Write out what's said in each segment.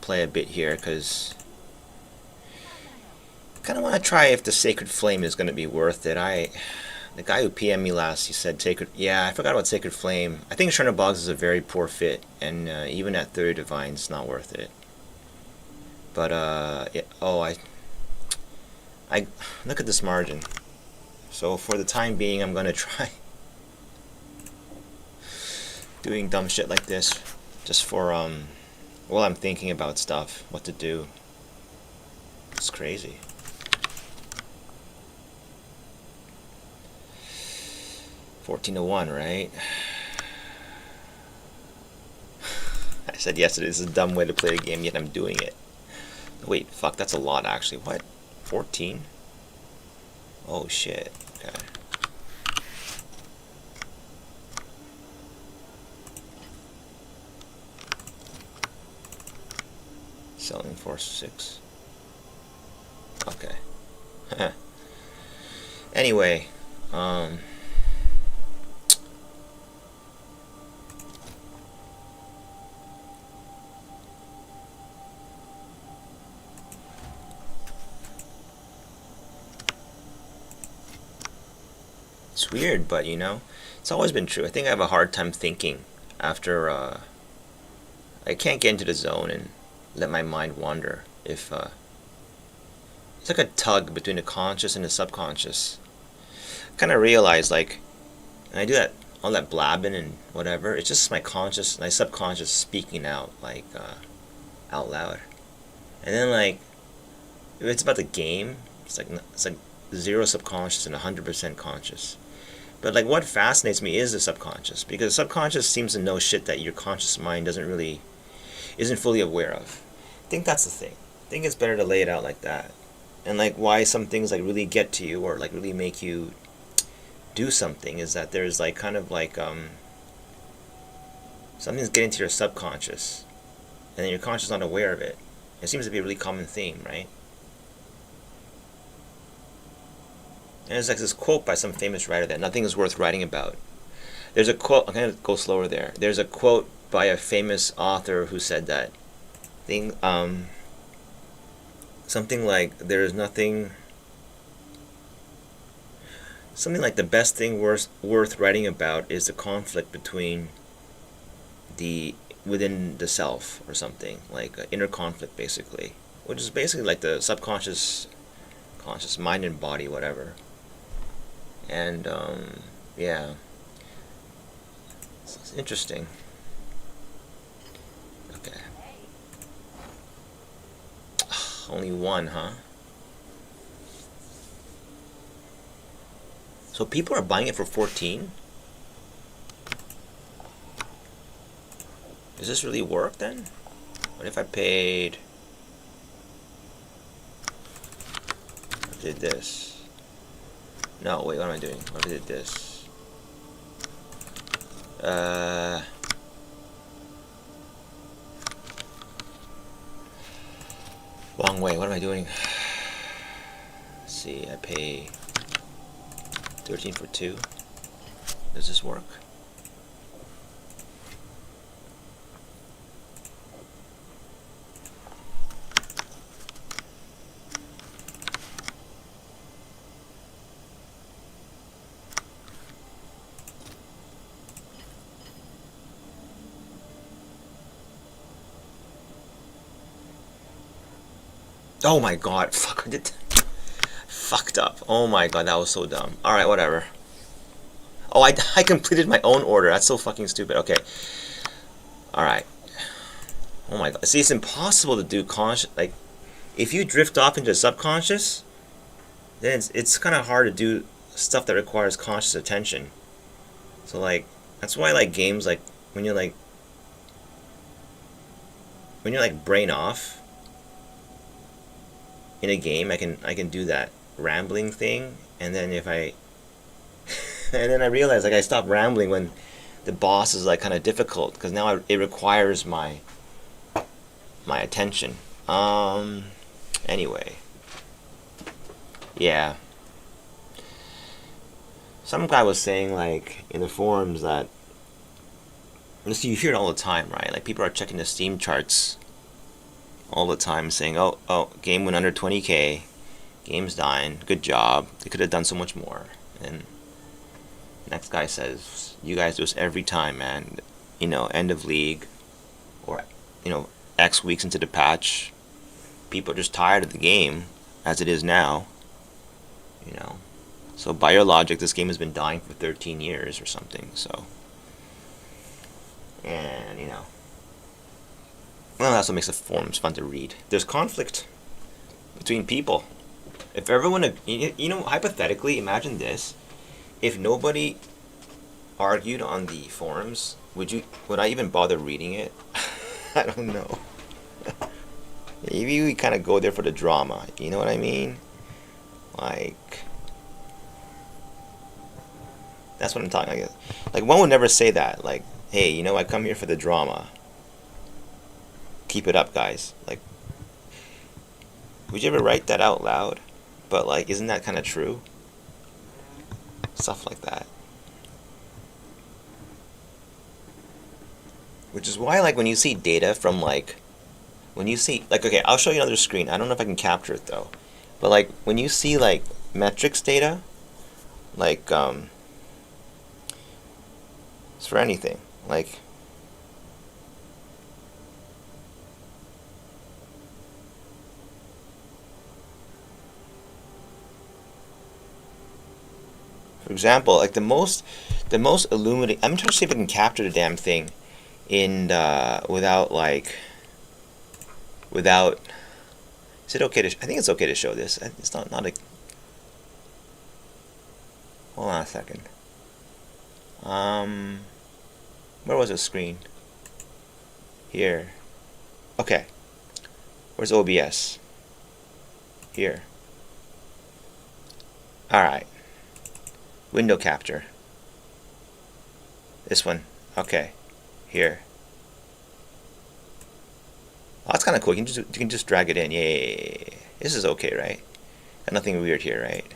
play a bit here because I kind of want to try if the Sacred Flame is going to be worth it. The guy who PM'd me last, he said Sacred. Yeah, I forgot about Sacred Flame. I think Shriner Boggs is a very poor fit, and even at 30 Divine, it's not worth it. But yeah, I look at this margin. So for the time being, I'm gonna try doing dumb shit like this, just for while I'm thinking about stuff, what to do. It's crazy. $14-1, right? I said yesterday this is a dumb way to play the game, yet I'm doing it. Wait, fuck, that's a lot actually. What? 14? Oh shit. Okay. Selling for 6. Okay. Anyway, it's weird, but you know, it's always been true. I think I have a hard time thinking after I can't get into the zone and let my mind wander. If it's like a tug between the conscious and the subconscious. I kind of realize, like, and I do that, all that blabbing and whatever, it's just my subconscious speaking out, like, out loud. And then, like, if it's about the game, it's like 0 subconscious and 100% conscious. But like, what fascinates me is the subconscious, because the subconscious seems to know shit that your conscious mind isn't fully aware of. I think that's the thing. I think it's better to lay it out like that. And like, why some things like really get to you or like really make you do something is that there's like kind of like something's getting to your subconscious, and then your conscious is not aware of it. It seems to be a really common theme, right? And there's like this quote by some famous writer that nothing is worth writing about. There's a quote, I'm going to go slower there. There's a quote by a famous author who said that thing, something like, there's nothing, something like the best thing worth writing about is the conflict between within the self, or something, like inner conflict basically, which is basically like the subconscious, conscious, mind and body, whatever. And yeah, it's interesting. Okay. Only one, huh? So people are buying it for 14? Does this really work then? What if I paid... I did this. No, wait, what am I doing? What if I did this? Wrong way, what am I doing? Let's see, I pay 13 for 2. Does this work? Oh my god, fuck, I did fucked up. Oh my god, that was so dumb. Alright, whatever. Oh, I completed my own order. That's so fucking stupid. Okay. Alright. Oh my god. See, it's impossible to do conscious, like, if you drift off into the subconscious, then it's kind of hard to do stuff that requires conscious attention. So, like, that's why, like, games, like, when you're brain off in a game, I can do that rambling thing, and then if I and then I realize, like, I stop rambling when the boss is like kind of difficult, because now it requires my attention. Anyway, yeah, some guy was saying, like, in the forums that, you hear it all the time, right? Like, people are checking the Steam charts all the time saying, oh, game went under 20K, game's dying, good job, they could have done so much more. And next guy says, you guys do this every time, man. End of league, or, X weeks into the patch, people are just tired of the game as it is now. So by your logic, this game has been dying for 13 years or something. So, and well, that's what makes the forums fun to read. There's conflict between people. If everyone, hypothetically, imagine this: if nobody argued on the forums, would I even bother reading it? I don't know. Maybe we kind of go there for the drama. You know what I mean? Like, that's what I'm talking about. Like, one would never say that. Like, hey, I come here for the drama. Keep it up, guys. Like, would you ever write that out loud? But, like, isn't that kind of true? Stuff like that. Which is why, like, when you see data from, like, okay, I'll show you another screen. I don't know if I can capture it, though. But, like, when you see, like, metrics data, like, it's for anything. Like, for example, like, the most illuminating. I'm trying to see if I can capture the damn thing in without. Is it okay to? I think it's okay to show this. It's not a. Hold on a second. Where was the screen? Here. Okay. Where's OBS? Here. Alright. Window capture. This one. Okay. Here. Oh, that's kind of cool. You can just drag it in. Yeah. This is okay, right? Got nothing weird here, right?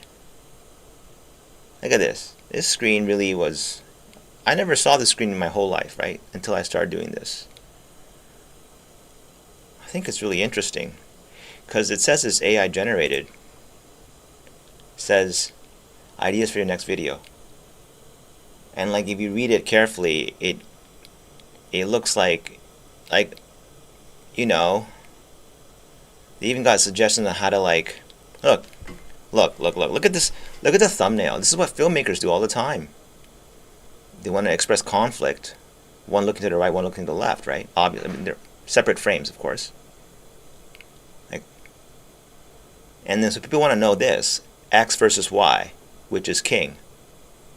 Look at this. This screen really was... I never saw this screen in my whole life, right? Until I started doing this. I think it's really interesting. Because it says it's AI generated. It says, ideas for your next video. And, like, if you read it carefully, it looks like, they even got suggestions on how to, like, look at this, look at the thumbnail. This is what filmmakers do all the time. They want to express conflict. One looking to the right, one looking to the left, right? Obviously, I mean, they're separate frames, of course. Like, and then so people want to know this: X versus Y, which is king?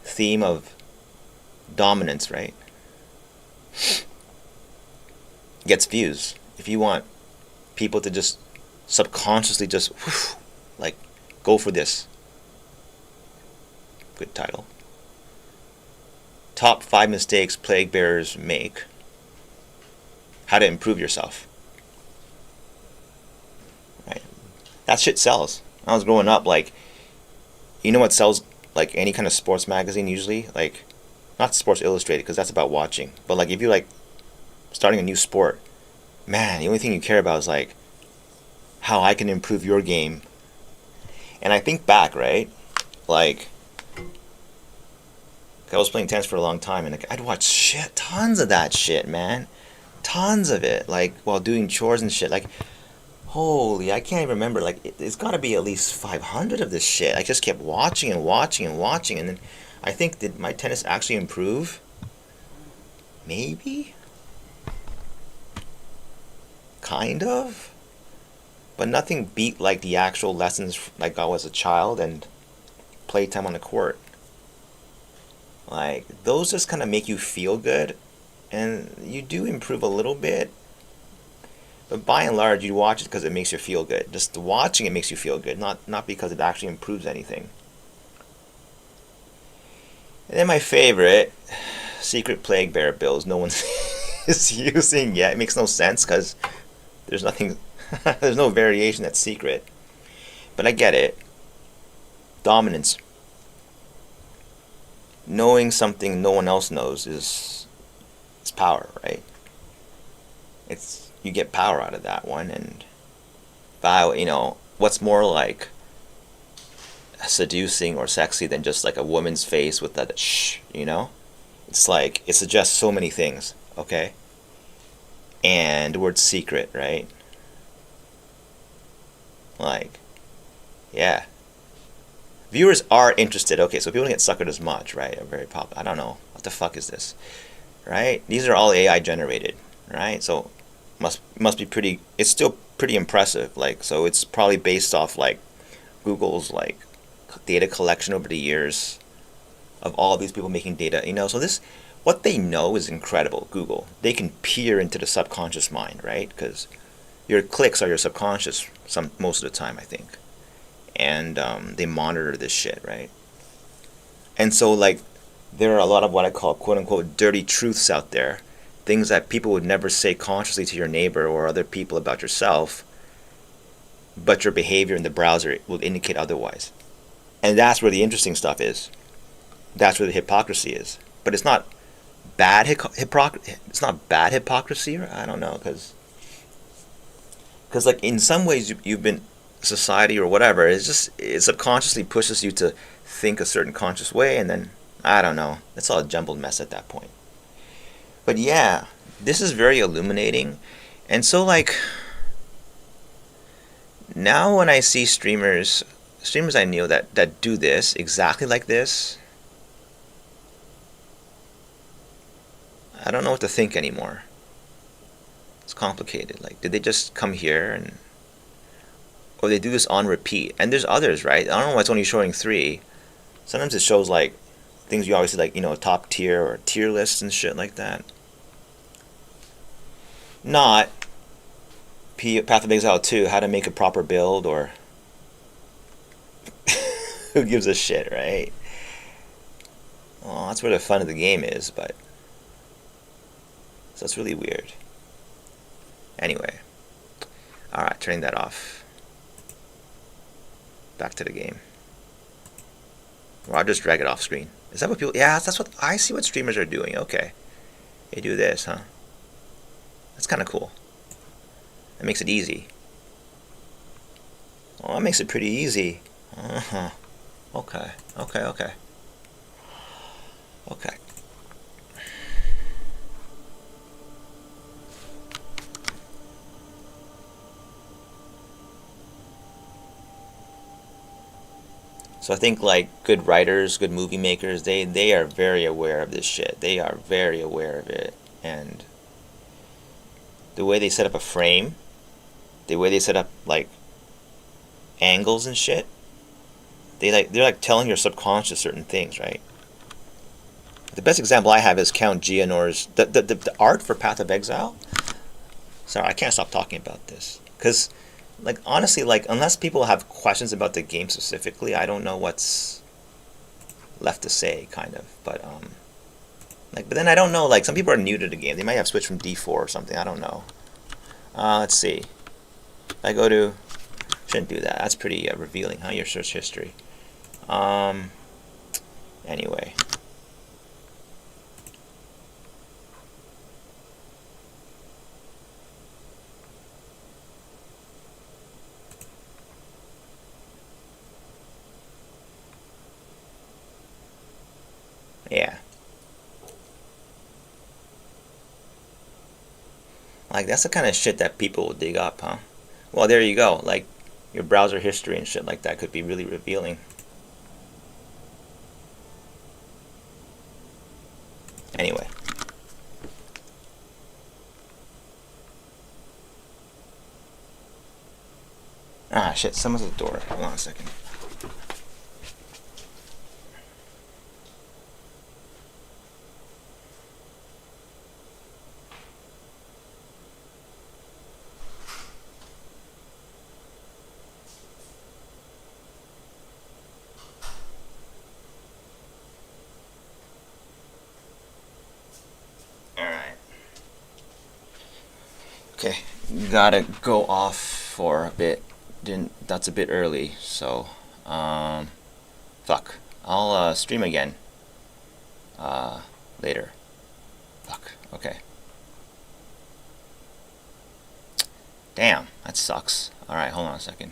Theme of dominance, right? Gets views. If you want people to just subconsciously just like go for this. Good title. Top 5 mistakes Plaguebearers make. How to improve yourself. Right. That shit sells. When I was growing up, like, you know what sells, like, any kind of sports magazine usually? Like, not Sports Illustrated, because that's about watching. But, like, if you're, like, starting a new sport, man, the only thing you care about is, like, how I can improve your game. And I think back, right? Like, I was playing tennis for a long time, and like, I'd watch tons of that shit, man. Tons of it, like, while doing chores and shit. Like, holy, I can't even remember. Like, it's got to be at least 500 of this shit. I just kept watching and watching and watching, and then I think, did my tennis actually improve? Maybe? Kind of? But nothing beat, like, the actual lessons I got as a child and playtime on the court. Like, those just kind of make you feel good, and you do improve a little bit. But by and large, you watch it because it makes you feel good. Just watching it makes you feel good, not because it actually improves anything. And then my favorite, secret Plaguebearer builds no one is using yet. It makes no sense because there's nothing, there's no variation that's secret. But I get it. Dominance. Knowing something no one else knows is power, right? You get power out of that one, and But what's more like seducing or sexy than just like a woman's face with that shh. It's like it suggests so many things, okay? And the word secret, right? Like, yeah. Viewers are interested. Okay, so people don't get suckered as much, right? Are very popular. I don't know. What the fuck is this? Right? These are all AI generated, right? So must be pretty, it's still pretty impressive. Like, so it's probably based off like Google's like data collection over the years of all of these people making data. So this, what they know is incredible. Google, they can peer into the subconscious mind, right? Because your clicks are your subconscious most of the time, I think. And they monitor this shit, right? And so like there are a lot of what I call quote unquote dirty truths out there, things that people would never say consciously to your neighbor or other people about yourself, but your behavior in the browser will indicate otherwise. And that's where the interesting stuff is. That's where the hypocrisy is. But it's not bad it's not bad hypocrisy, or I don't know, because like in some ways you've been society or whatever, it subconsciously pushes you to think a certain conscious way, and then I don't know, it's all a jumbled mess at that point. But yeah, this is very illuminating. And so like now when I see streamers I know that do this exactly like this, I don't know what to think anymore. It's complicated. Like, did they just come here or they do this on repeat? And there's others, right? I don't know why it's only showing 3. Sometimes it shows like things you always see, like top tier or tier lists and shit like that. Not Path of Exile 2, how to make a proper build, or who gives a shit, right? Well, that's where the fun of the game is, but so it's really weird. Anyway, alright, turning that off. Back to the game. Or I'll just drag it off screen. Is that what people... Yeah, that's what... I see what streamers are doing. Okay. They do this, huh? That's kind of cool. That makes it easy. Oh, that makes it pretty easy. Uh-huh. Okay. Okay, okay. Okay. So I think like good writers, good movie makers, they are very aware of this shit. They are very aware of it. And the way they set up a frame, the way they set up like angles and shit, they're like telling your subconscious certain things, right? The best example I have is Count Geonor's the art for Path of Exile. Sorry, I can't stop talking about this because, like, honestly, like, unless people have questions about the game specifically, I don't know what's left to say, kind of. But but then I don't know. Like, some people are new to the game. They might have switched from D4 or something. I don't know. Let's see. If I go to, shouldn't do that. That's pretty revealing, huh? Your search history. Anyway. Yeah. Like, that's the kind of shit that people will dig up, huh? Well, there you go. Like, your browser history and shit like that could be really revealing. Anyway. Ah, shit. Someone's at the door. Hold on a second. Okay, gotta go off for a bit. That's a bit early, so fuck. I'll stream again later. Fuck. Okay. Damn, that sucks. Alright, hold on a second.